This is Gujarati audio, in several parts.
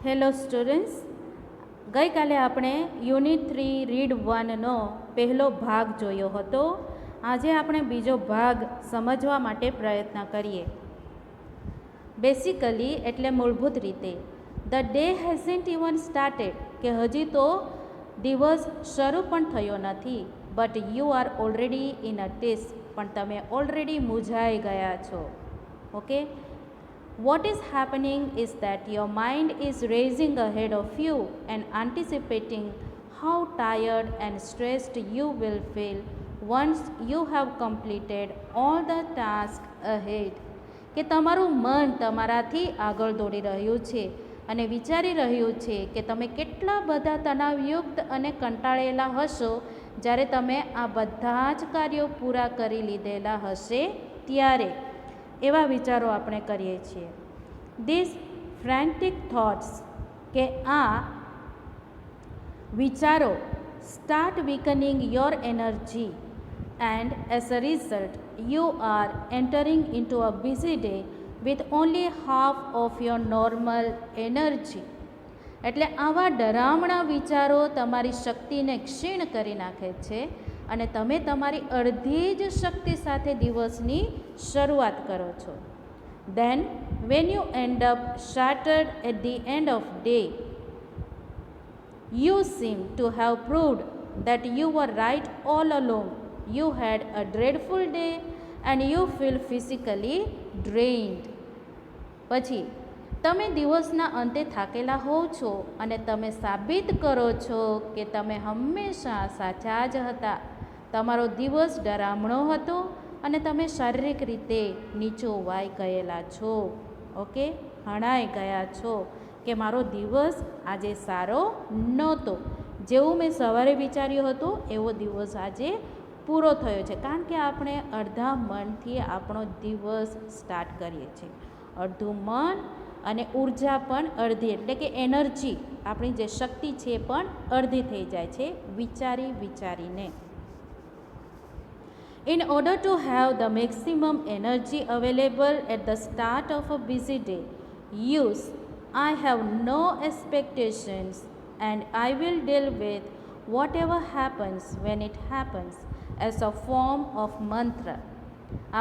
હેલો સ્ટુડન્ટ્સ, ગઈકાલે આપણે યુનિટ 3 રીડ 1નો પહેલો ભાગ જોયો હતો. આજે આપણે બીજો ભાગ સમજવા માટે પ્રયત્ન કરીએ. બેસિકલી એટલે મૂળભૂત રીતે the day hasn't even started, કે હજી તો દિવસ શરૂ પણ થયો નથી. But you are already in a test, પણ તમે ઓલરેડી મૂંઝાઈ ગયા છો. Okay, what is happening is that your mind is racing ahead of you and anticipating how tired and stressed you will feel once you have completed all the tasks ahead. કે તમારું મન તમારાથી આગળ દોડી રહ્યું છે અને વિચારી રહ્યું છે કે તમે કેટલા બધા તણાવયુક્ત અને કંટાળેલા હશો જ્યારે તમે આ બધા જ કાર્યો પૂરા કરી લીધેલા હશે ત્યારે. એવા વિચારો આપણે કરીએ છીએ. These frantic thoughts, કે આ વિચારો start weakening your energy, and as a result you are entering into a busy day with only half of your normal energy. એટલે આવા ડરામણા વિચારો તમારી શક્તિને ક્ષીણ કરી નાખે છે અને તમે તમારી અડધી જ શક્તિ સાથે દિવસની શરૂઆત કરો છો. Then when you end up shattered at the end of day, you seem to have proved that you were right all along. You had a dreadful day and you feel physically drained. પછી તમે દિવસના અંતે થાકેલા હોવ છો અને તમે સાબિત કરો છો કે તમે હંમેશા સાચા જ હતા. તમારો દિવસ ડરામણો હતો અને તમે શારીરિક રીતે નીચોવાઈ ગયેલા છો. ઓકે, હણાઈ ગયા છો કે મારો દિવસ આજે સારો નહોતો. જેવું મેં સવારે વિચાર્યું હતું એવો દિવસ આજે પૂરો થયો છે. કારણ કે આપણે અડધા મનથી આપણો દિવસ સ્ટાર્ટ કરીએ છીએ. અડધું મન અને ઉર્જા પણ અડધી, એટલે કે એનર્જી, આપણી જે શક્તિ છે એ પણ અડધી થઈ જાય છે વિચારીને. In order to have the maximum energy available at the start of a busy day, use I have no expectations and I will deal with whatever happens when it happens as a form of mantra.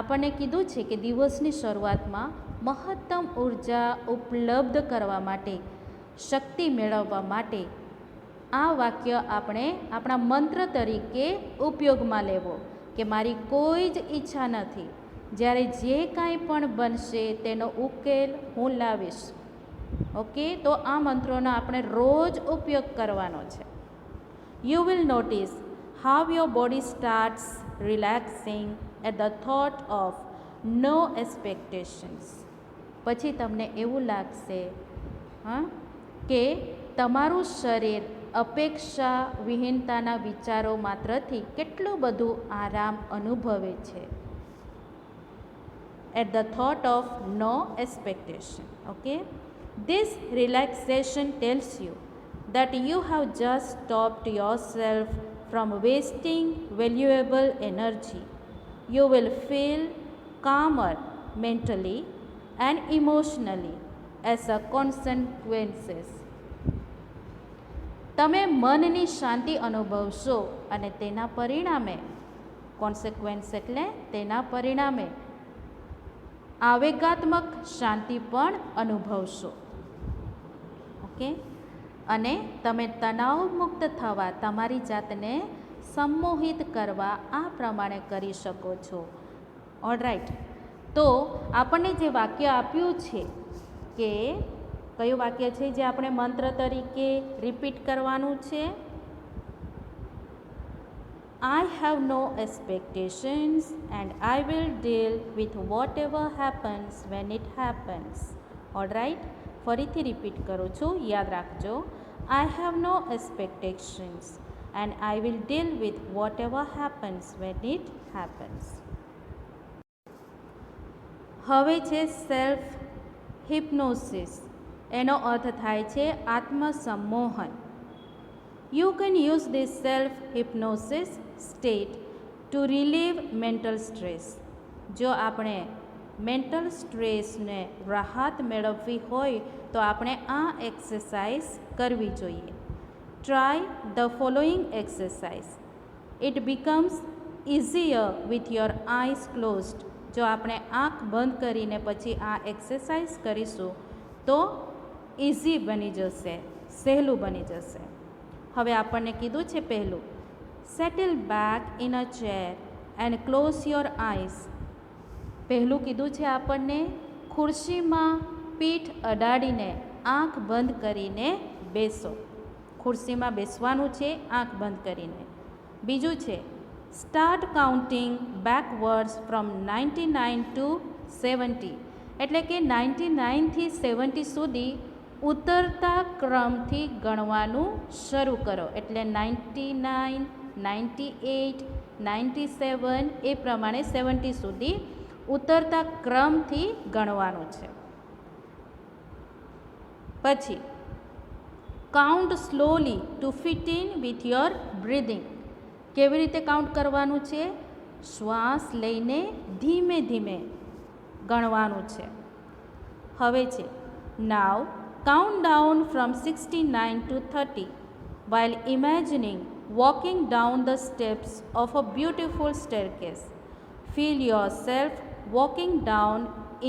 આપણને કીધું છે કે દિવસની શરૂઆતમાં મહત્તમ ઉર્જા ઉપલબ્ધ કરવા માટે, શક્તિ મેળવવા માટે આ વાક્ય આપણે આપણા મંત્ર તરીકે ઉપયોગમાં લેવો કે મારી કોઈ જ ઈચ્છા નથી, જ્યારે જે કાંઈ પણ બનશે તેનો ઉકેલ હું લાવીશ. ઓકે, તો આ મંત્રોનો આપણે રોજ ઉપયોગ કરવાનો છે. You will notice how your body starts relaxing at the thought of no expectations. પછી તમને એવું લાગશે કે તમારું શરીર અપેક્ષા વિહીનતાના વિચારો માત્રથી કેટલું બધું આરામ અનુભવે છે. At the thought of no expectation. Okay, this relaxation tells you that you have just stopped yourself from wasting valuable energy. You will feel calmer mentally and emotionally as a consequence. તમે મનની શાંતિ અનુભવશો અને તેના પરિણામે, કોન્સિક્વન્સ એટલે તેના પરિણામે, આવેગાત્મક શાંતિ પણ અનુભવશો. ઓકે, અને તમે તણાવમુક્ત થવા, તમારી જાતને સંમોહિત કરવા આ પ્રમાણે કરી શકો છો. ઓલરાઈટ, તો આપણને જે વાક્ય આપ્યું છે, કે કયું વાક્ય છે જે આપણે મંત્ર તરીકે રિપીટ કરવાનું છે? I have no expectations and I will deal with whatever happens when it happens. Alright, ફરીથી રિપીટ કરું છું, યાદ રાખજો. I have no expectations and I will deal with whatever happens when it happens. હવે છે સેલ્ફ હિપ્નોસિસ. એનો અર્થ થાય છે આત્મસંમોહન. You can use this self-hypnosis state to relieve mental stress. જો આપણે મેન્ટલ સ્ટ્રેસને રાહત મેળવવી હોય તો તો આપણે આ એક્સરસાઇઝ કરવી જોઈએ. Try the following exercise. It becomes easier with your eyes closed. જો આપણે આંખ બંધ કરીને પછી આ એક્સરસાઇઝ કરીશું તો ઇઝી બની જશે, સહેલું બની જશે. હવે આપણને કીધું છે પહેલું, settle back in a chair and close your eyes. પહેલું કીધું છે આપણને ખુરશીમાં પીઠ અડાડીને આંખ બંધ કરીને બેસો. ખુરશીમાં બેસવાનું છે આંખ બંધ કરીને. બીજું છે start counting backwards from 99 to 70. એટલે કે 99થી 70 સુધી ઉતરતા ક્રમથી ગણવાનું શરૂ કરો. એટલે 99, 98, 97 એ પ્રમાણે 70 સુધી ઉતરતા ક્રમથી ગણવાનું છે. પછી count slowly to fit in with your breathing. કેવી રીતે કાઉન્ટ કરવાનું છે? શ્વાસ લઈને ધીમે ધીમે ગણવાનું છે. હવે છે now count down from 69 to 30 while imagining walking down the steps of a beautiful staircase. Feel yourself walking down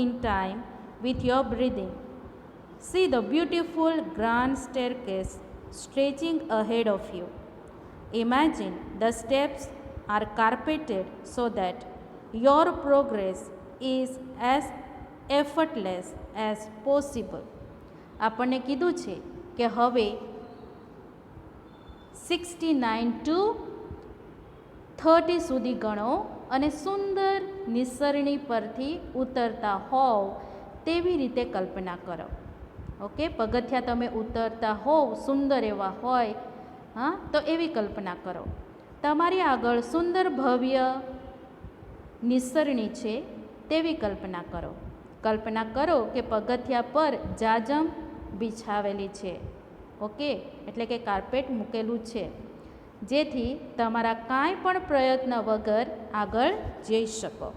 in time with your breathing. See the beautiful grand staircase stretching ahead of you. Imagine the steps are carpeted so that your progress is as effortless as possible. આપણને કીધું છે કે હવે 69 ટુ 30 સુધી ગણો અને સુંદર નિસરણી પરથી ઉતરતા હોવ તેવી રીતે કલ્પના કરો. ઓકે, પગથિયા તમે ઉતરતા હોવ સુંદર એવા હોય, હા, તો એવી કલ્પના કરો. તમારી આગળ સુંદર ભવ્ય નિસરણી છે તેવી કલ્પના કરો. કલ્પના કરો કે પગથિયા પર જાજમ બિછાવેલી છે. ઓકે, એટલે કે કાર્પેટ મૂકેલું છે, જેથી તમારા કાંઈ પણ પ્રયત્ન વગર આગળ જઈ શકો.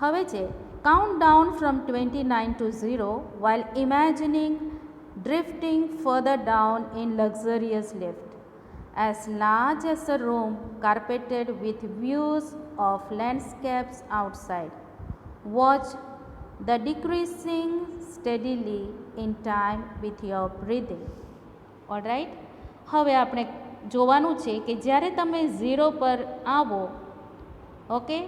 હવે છે count down from 29 to 0 while imagining drifting further down in luxurious lift as large as a room carpeted with views of landscapes outside. Watch the decreasing steadily in time with your breathing. Alright? હવે આપણે જોવાનું છે કે જ્યારે તમે 0 પર આવો, ઓકે,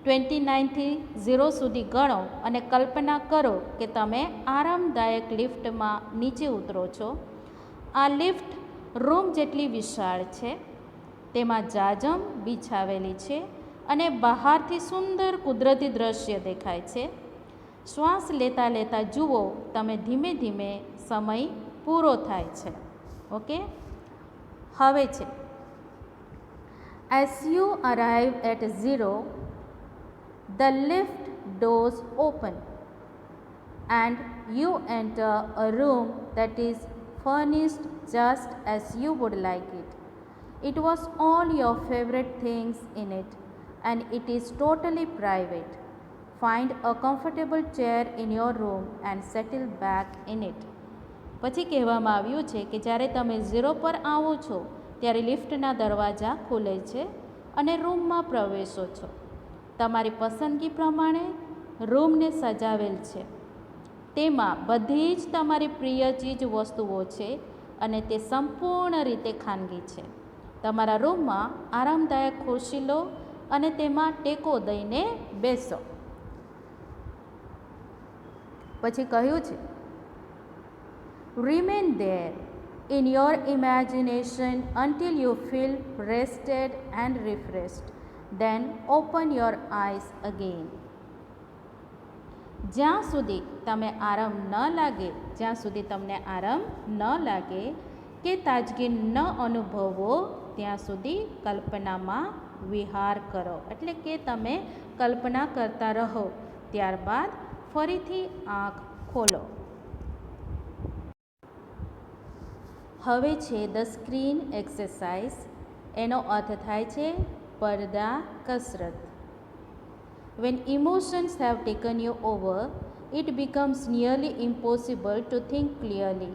29થી 0 સુધી ગણો અને કલ્પના કરો કે તમે આરામદાયક લિફ્ટમાં નીચે ઉતરો છો. આ લિફ્ટ રૂમ જેટલી વિશાળ છે, તેમાં જાજમ બિછાવેલી છે અને બહારથી સુંદર કુદરતી દ્રશ્ય દેખાય છે. શ્વાસ લેતા લેતા જુઓ તમે ધીમે ધીમે સમય પૂરો થાય છે. ઓકે, હવે છે as you arrive at 0, the lift doors open and you enter a room that is furnished just as you would like it. It was all your favorite things in it and it is totally private. Find a comfortable chair in your room and settle back in it. પછી કહેવામાં આવ્યું છે કે જ્યારે તમે 0 પર આવો છો ત્યારે લિફ્ટના દરવાજા ખુલે છે અને રૂમમાં પ્રવેશો છો. તમારી પસંદગી પ્રમાણે રૂમને સજાવેલ છે. તેમાં બધી જ તમારી પ્રિય ચીજ વસ્તુઓ છે અને તે સંપૂર્ણ રીતે ખાનગી છે. તમારા રૂમમાં આરામદાયક ખુરશી લો અને તેમાં ટેકો દઈને બેસો. પછી કહ્યું છે remain there in your imagination until you feel rested and refreshed. Then open your eyes again. જ્યાં સુધી તમે આરામ ન લાગે, જ્યાં સુધી તમને આરામ ન લાગે કે તાજગી ન અનુભવો ત્યાં સુધી કલ્પનામાં વિહાર કરો. એટલે કે તમે કલ્પના કરતા રહો, ત્યારબાદ ફરીથી આંખ ખોલો. હવે છે ધ સ્ક્રીન એક્સરસાઇઝ. એનો અર્થ થાય છે પડદા કસરત. When emotions have taken you over, it becomes nearly impossible to think clearly.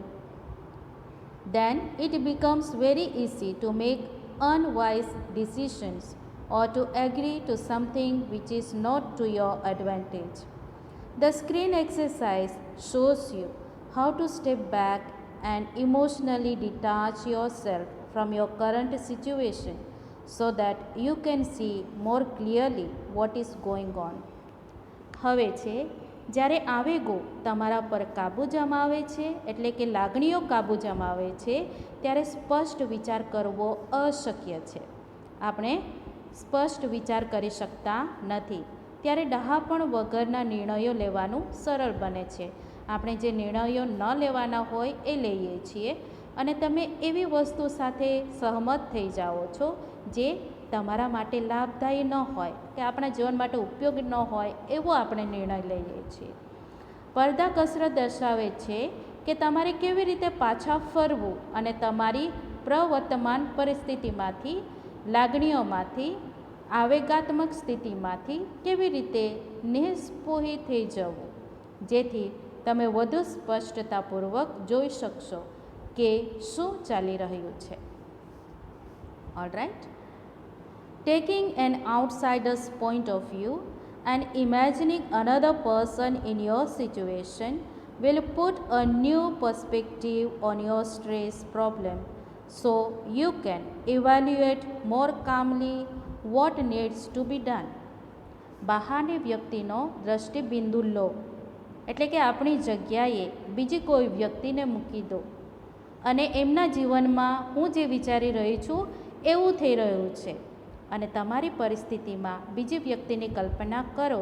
Then it becomes very easy to make unwise decisions or to agree to something which is not to your advantage. The screen exercise shows you how to step back and emotionally detach yourself from your current situation so that you can see more clearly what is going on. હવે છે જ્યારે આવેગો તમારા પર કાબૂ જમાવે છે એટલે કે લાગણીઓ કાબૂ જમાવે છે ત્યારે સ્પષ્ટ વિચાર કરવો અશક્ય છે. આપણે સ્પષ્ટ વિચાર કરી શકતા નથી. ત્યારે ડહાપણ વગરના નિર્ણયો લેવાનું સરળ બને છે. આપણે જે નિર્ણયો ન લેવાના હોય એ લઈએ છીએ અને તમે એવી વસ્તુ સાથે સહમત થઈ જાઓ છો જે તમારા માટે લાભદાયી ન હોય કે આપણા જીવન માટે ઉપયોગી ન હોય એવો આપણે નિર્ણય લઈએ છીએ. પડદા કસરત દર્શાવે છે કે તમારે કેવી રીતે પાછા ફરવું અને તમારી પ્રવર્તમાન પરિસ્થિતિમાંથી, લાગણીઓમાંથી, આવેગાત્મક સ્થિતિમાંથી કેવી રીતે નિસ્પૃહી થઈ જવું, જેથી તમે વધુ સ્પષ્ટતાપૂર્વક જોઈ શકશો કે શું ચાલી રહ્યું છે. Alright. Taking an outsider's point of view and imagining another person in your situation will put a new perspective on your stress problem, so you can evaluate more calmly what needs to be done. બહારની વ્યક્તિનો દ્રષ્ટિબિંદુ લો એટલે કે આપણી જગ્યાએ બીજી કોઈ વ્યક્તિને મૂકી દો અને એમના જીવનમાં હું જે વિચારી રહી છું એવું થઈ રહ્યું છે અને તમારી પરિસ્થિતિમાં બીજી વ્યક્તિની કલ્પના કરો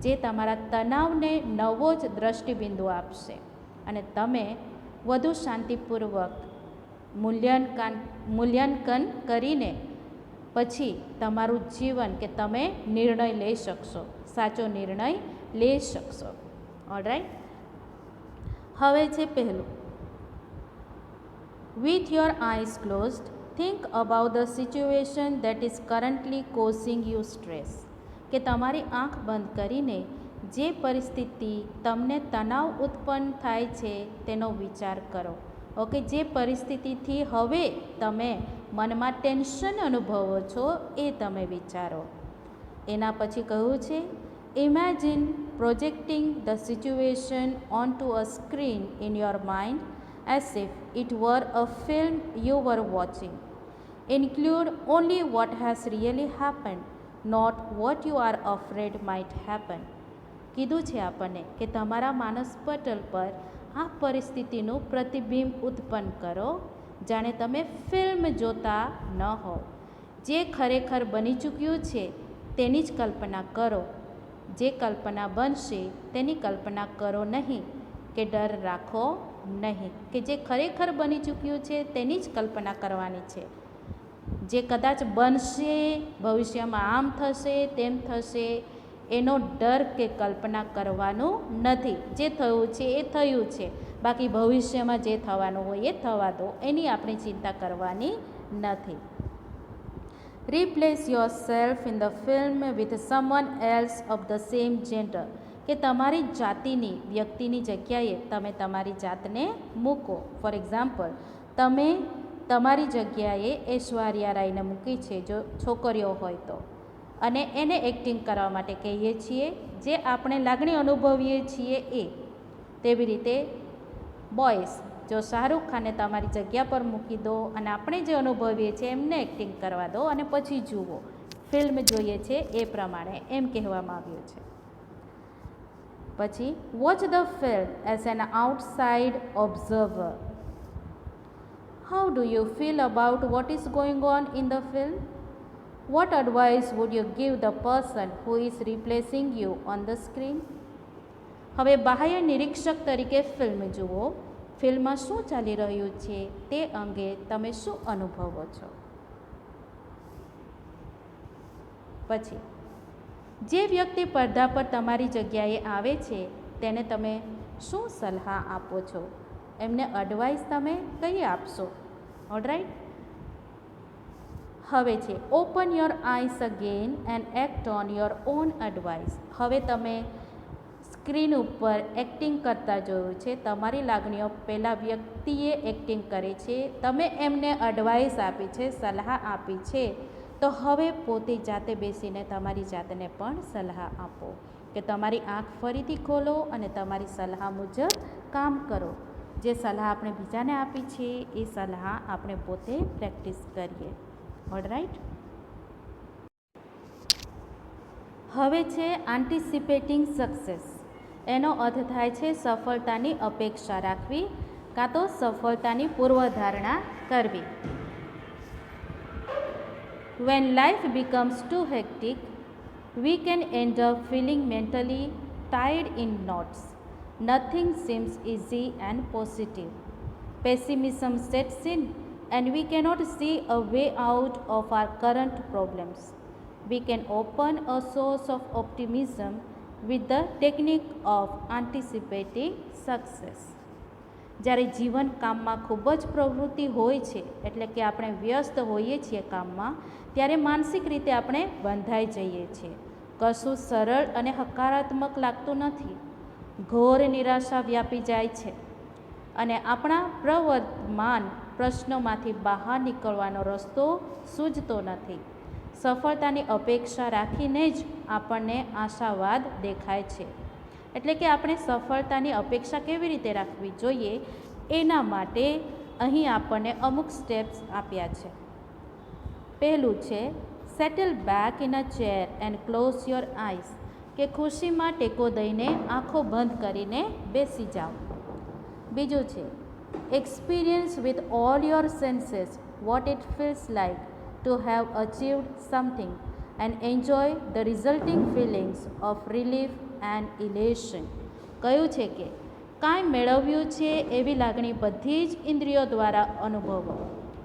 જે તમારા તણાવને નવો જ દ્રષ્ટિબિંદુ આપશે અને તમે વધુ શાંતિપૂર્વક મૂલ્યાંકન કરીને પછી તમારું જીવન કે તમે નિર્ણય લઈ શકશો, સાચો નિર્ણય લઈ શકશો. ઓલરાઈટ. હવે છે પહેલું, with your eyes closed think about the situation that is currently causing you stress. કે તમારી આંખ બંધ કરીને જે પરિસ્થિતિ તમને તણાવ ઉત્પન્ન થાય છે તેનો વિચાર કરો. ઓકે, જે પરિસ્થિતિથી હવે તમે મનમાં ટેન્શન અનુભવો છો એ તમે વિચારો. એના પછી કહ્યું છે, imagine projecting the situation on to a screen in your mind as if it were a film you were watching. Include only what has really happened, not what you are afraid might happen. કીધું છે આપણને કે તમારા માનસ પટલ પર આ પરિસ્થિતિનું પ્રતિબિંબ ઉત્પન્ન કરો જાણે તમે ફિલ્મ જોતા ન હો. જે ખરેખર બની ચૂક્યું છે તેની જ કલ્પના કરો. જે કલ્પના બનશે તેની કલ્પના કરો નહીં કે ડર રાખો નહીં. કે જે ખરેખર બની ચૂક્યું છે તેની જ કલ્પના કરવાની છે. જે કદાચ બનશે, ભવિષ્યમાં આમ થશે તેમ થશે એનો ડર કે કલ્પના કરવાનું નથી. જે થયું છે એ થયું છે, બાકી ભવિષ્યમાં જે થવાનું હોય એ થવા દો, એની આપણે ચિંતા કરવાની નથી. Replace yourself in the film with someone else of the same gender. કે તમારી જાતિની વ્યક્તિની જગ્યાએ તમે તમારી જાતને મૂકો. ફોર એક્ઝામ્પલ, તમે તમારી જગ્યાએ ઐશ્વર્યા રાયને મૂકી છે જો છોકરીઓ હોય તો, અને એને એક્ટિંગ કરવા માટે કહીએ છીએ જે આપણે લાગણી અનુભવીએ છીએ એ. તેવી રીતે બોયઝ, જો શાહરૂખ ખાનને તમારી જગ્યા પર મૂકી દો અને આપણે જે અનુભવીએ છીએ એમને એક્ટિંગ કરવા દો અને પછી જુઓ, ફિલ્મ જોઈએ છે એ પ્રમાણે એમ કહેવામાં આવ્યું છે. પછી watch the film as an outside observer. How do you feel about what is going on in the film? What advice would you give the person who is replacing you on the screen? હવે બાહ્ય નિરીક્ષક તરીકે ફિલ્મ જુઓ. ફિલ્મમાં શું ચાલી રહ્યું છે તે અંગે તમે શું અનુભવો છો? પછી જે વ્યક્તિ પડદા પર તમારી જગ્યાએ આવે છે તેને તમે શું સલાહ આપો છો? એમને એડવાઇસ તમે કઈ આપશો? ઓલરાઈટ. હવે છે open your eyes again and act on your own advice. હવે તમે સ્ક્રીન ઉપર એક્ટિંગ કરતા જોયું છે. તમારી લાગણીઓ પહેલાં વ્યક્તિએ એક્ટિંગ કરે છે, તમે એમને એડવાઇસ આપી છે, સલાહ આપી છે, તો હવે પોતે જાતે બેસીને તમારી જાતને પણ સલાહ આપો કે તમારી આંખ ફરીથી ખોલો અને તમારી સલાહ મુજબ કામ કરો. જે સલાહ આપણે બીજાને આપી છે એ સલાહ આપણે પોતે પ્રેક્ટિસ કરીએ. ઓલરાઈટ. હવે છે આન્ટિસિપેટિંગ સક્સેસ. એનો અર્થ થાય છે સફળતાની અપેક્ષા રાખવી કાં તો સફળતાની પૂર્વધારણા કરવી. When life becomes too hectic, we can end up feeling mentally tied in knots. Nothing seems easy and positive. Pessimism sets in and we cannot see a way out of our current problems. We can open a source of optimism with the technique of anticipating success. જ્યારે જીવન કામમાં ખૂબ જ પ્રવૃત્તિ હોય છે, એટલે કે આપણે વ્યસ્ત હોઈએ છીએ કામમાં, ત્યારે માનસિક રીતે આપણે બંધાઈ જઈએ છીએ. કશું સરળ અને હકારાત્મક લાગતું નથી. ઘોર નિરાશા વ્યાપી જાય છે અને આપણા પ્રવર્તમાન પ્રશ્નોમાંથી બહાર નીકળવાનો રસ્તો સૂઝતો નથી. સફળતાની અપેક્ષા રાખીને જ આપણને આશાવાદ દેખાય છે. એટલે કે આપણે સફળતાની અપેક્ષા કેવી રીતે રાખવી જોઈએ એના માટે અહીં આપણને અમુક સ્ટેપ્સ આપ્યા છે. પહેલું છે settle back in a chair and close your eyes, કે ખુશીમાં ટેકો દઈને આંખો બંધ કરીને બેસી જાઓ. બીજું છે experience with all your senses what it feels like to have achieved something and enjoy the resulting feelings of relief and elation. કહ્યું છે કે કાંઈ મેળવ્યું છે એવી લાગણી બધી જ ઇન્દ્રિયો દ્વારા અનુભવો.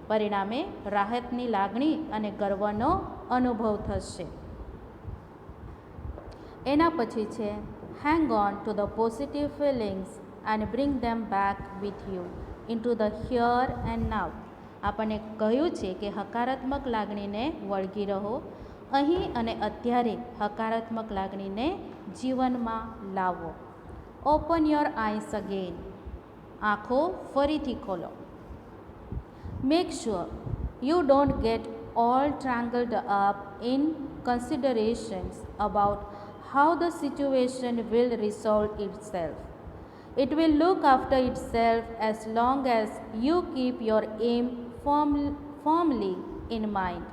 પરિણામે રાહતની લાગણી અને ગર્વનો અનુભવ થશે. એના પછી છે hang on to the positive feelings and bring them back with you into the here and now. આપણને કહ્યું છે કે હકારાત્મક લાગણીને વળગી રહો, અહીં અને અત્યારે હકારાત્મક લાગણીને જીવનમાં લાવો. ઓપન યોર આઈસ અગેન, આંખો ફરીથી ખોલો. Make sure you don't get all tangled up in considerations about how the situation will resolve itself. It will look after itself as long as you keep your aim firmly in mind.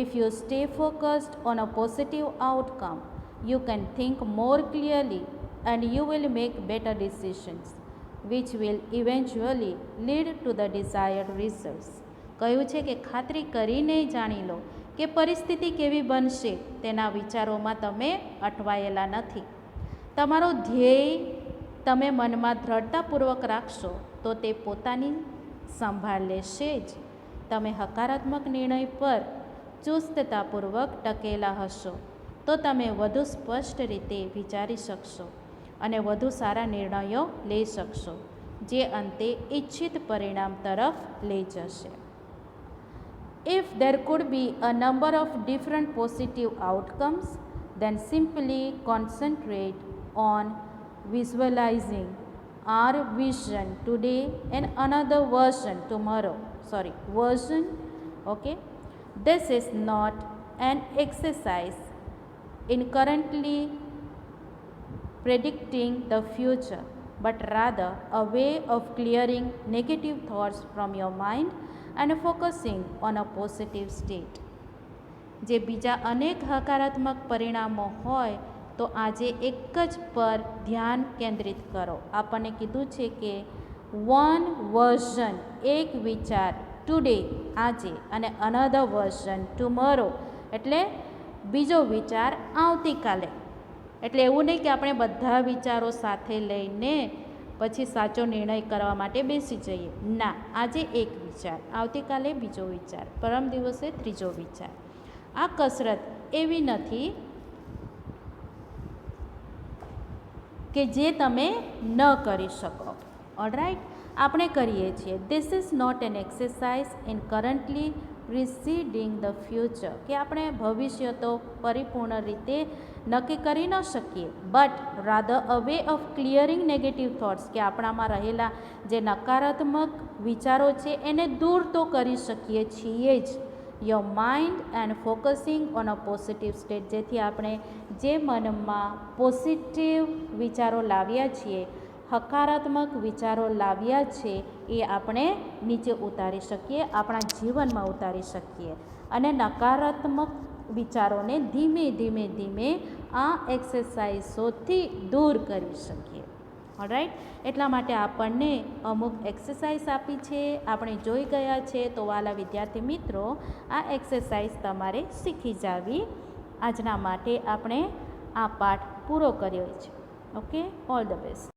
If you stay focused on a positive outcome, you can think more clearly and you will make better decisions, which will eventually lead to the desired results. કહ્યું છે કે ખાતરી કરીને જાણી લો કે પરિસ્થિતિ કેવી બનશે તેના વિચારોમાં તમે અટવાયેલા નથી. તમારો ધ્યેય તમે મનમાં દ્રઢતાપૂર્વક રાખશો તો તે પોતાની સંભાળ લેશે જ. તમે હકારાત્મક નિર્ણય પર ચુસ્તતાપૂર્વક ટકેલા હશો તો તમે વધુ સ્પષ્ટ રીતે વિચારી શકશો અને વધુ સારા નિર્ણયો લઈ શકશો, જે અંતે ઈચ્છિત પરિણામ તરફ લઈ જશે. If there could be a number of different positive outcomes, then simply concentrate on visualizing our vision today and another version tomorrow. Version. Okay. This is not an exercise in currently predicting the future, but rather a way of clearing negative thoughts from your mind and focusing on a positive state. જે બીજા અનેક હકારાત્મક પરિણામો હોય તો આજે એક જ પર ધ્યાન કેન્દ્રિત કરો. આપણને કીધું છે કે વન વર્ઝન, એક વિચાર, ટુડે આજે, અને અનધર વર્ઝન ટુમોરો એટલે બીજો વિચાર આવતીકાલે. એટલે એવું નહીં કે આપણે બધા વિચારો સાથે લઈને પછી સાચો નિર્ણય કરવા માટે બેસી જઈએ. ના, આજે એક વિચાર, આવતીકાલે બીજો વિચાર, પરમ દિવસે ત્રીજો વિચાર. આ કસરત એવી નથી કે જે તમે ન કરી શકો. ઓલરાઈટ, આપણે કરીએ છીએ. This is not an exercise in currently preceding the future, કે આપણે ભવિષ્ય તો પરિપૂર્ણ રીતે નક્કી કરી ન શકીએ, but rather a way of clearing negative thoughts, કે આપણામાં રહેલા જે નકારાત્મક વિચારો છે એને દૂર તો કરી શકીએ છીએ જ. Your mind and focusing on a positive state, જેથી આપણે જે મનમાં પોઝિટિવ વિચારો લાવ્યા છીએ, હકારાત્મક વિચારો લાવ્યા છે, એ આપણે નીચે ઉતારી શકીએ, આપણા જીવનમાં ઉતારી શકીએ અને નકારાત્મક વિચારોને ધીમે ધીમે ધીમે આ એક્સરસાઇઝોથી દૂર કરી શકીએ. ઓલરાઈટ, એટલા માટે આપણને અમુક એક્સરસાઇઝ આપી છે, આપણે જોઈ ગયા છે. તો વાલા વિદ્યાર્થી મિત્રો, આ એક્સરસાઇઝ તમારે શીખી જાવી. આજના માટે આપણે આ પાઠ પૂરો કર્યો છે. Okay, all the best.